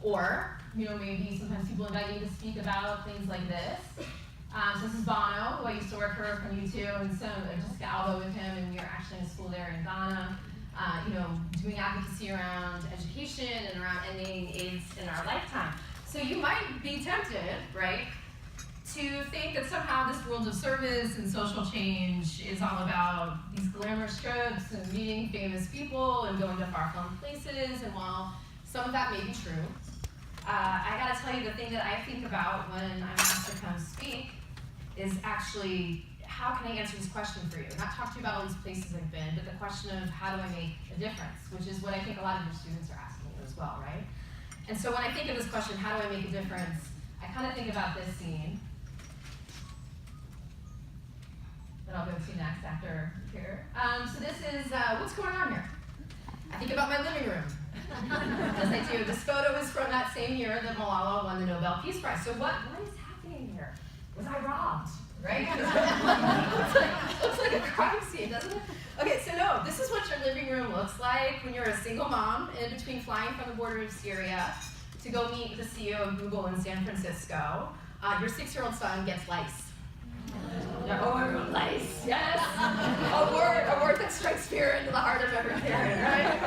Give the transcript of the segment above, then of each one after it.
Or, maybe sometimes people invite you to speak about things like this. So this is Bono, who I used to work for from U2, and so Jessica Alba with him, and we were actually in a school there in Ghana, doing advocacy around education and around ending AIDS in our lifetime. So you might be tempted, right, to think that somehow this world of service and social change is all about these glamorous trips and meeting famous people and going to far-flung places, and while some of that may be true, I gotta tell you, the thing that I think about when I'm asked to come speak is actually, how can I answer this question for you? Not talk to you about all these places I've been, but the question of how do I make a difference, which is what I think a lot of your students are asking you as well, right? And so when I think of this question, how do I make a difference, I kind of think about this scene that I'll go to next after here. So this is, what's going on here? I think about my living room. As I do. This photo is from that same year that Malala won the Nobel Peace Prize. So what is happening here? Was I robbed? Right? looks like a crime scene, doesn't it? Okay, so no, this is what your living room looks like when you're a single mom in between flying from the border of Syria to go meet the CEO of Google in San Francisco. Your 6-year-old son gets lice. Lice, yes. A word that strikes fear into the heart of every parent, right?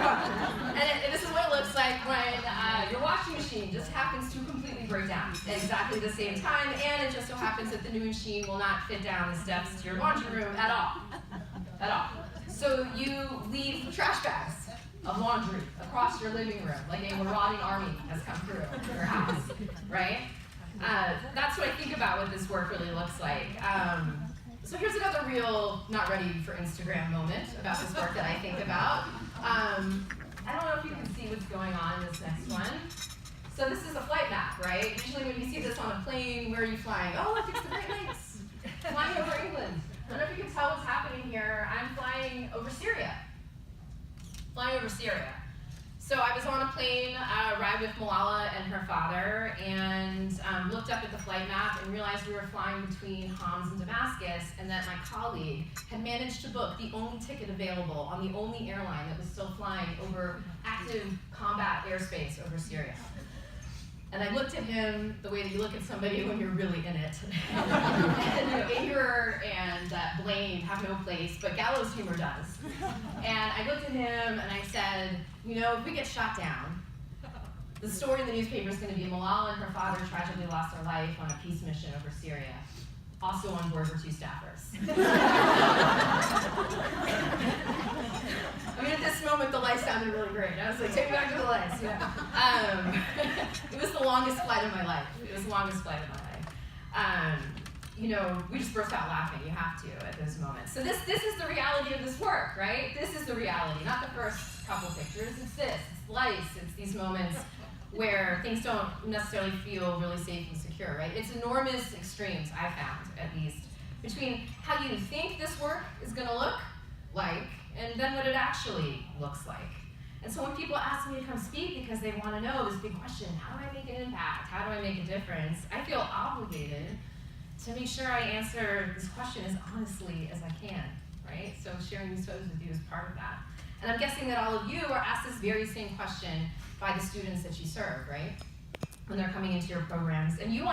And this is what it looks like when your washing machine just happens to completely break down at exactly the same time, and it just so happens that the new machine will not fit down the steps to your laundry room at all. At all. So you leave trash bags of laundry across your living room, like a marauding army has come through your house, right? That's what I think about what this work really looks like. So here's another real not ready for Instagram moment about this work that I think about. I don't know if you can see what's going on in this next one. So this is a flight map, right? Usually when you see this on a plane, where are you flying? Oh, look, it's the Great Lakes. Flying over England. I don't know if you can tell what's happening here. I'm flying over Syria. Flying over Syria. So I was on a plane ride with Malala and her father, and looked up at the flight map and realized we were flying between Homs and Damascus, and that my colleague had managed to book the only ticket available on the only airline that was still flying over active combat airspace over Syria. And I looked at him the way that you look at somebody when you're really in it. And, anger and blame have no place, but gallows humor does. And I looked at him and I said, if we get shot down, the story in the newspaper is going to be Malala and her father tragically lost their life on a peace mission over Syria. Also on board were 2 staffers. I mean, at this moment, the lice sounded really great. I was like, take me back to the lice. It was the longest flight of my life. It was the longest flight of my life. We just burst out laughing. You have to at those moments. So this is the reality of this work, right? This is the reality, not the first couple pictures. It's this. It's lice. It's these moments where things don't necessarily feel really safe and secure, right? It's enormous extremes, I found, at least, between how you think this work is going to look like and then what it actually looks like. And so when people ask me to come speak because they want to know this big question, how do I make an impact? How do I make a difference? I feel obligated to make sure I answer this question as honestly as I can, right? So sharing these photos with you is part of that. And I'm guessing that all of you are asked this very same question by the students that you serve, right? When they're coming into your programs. And you want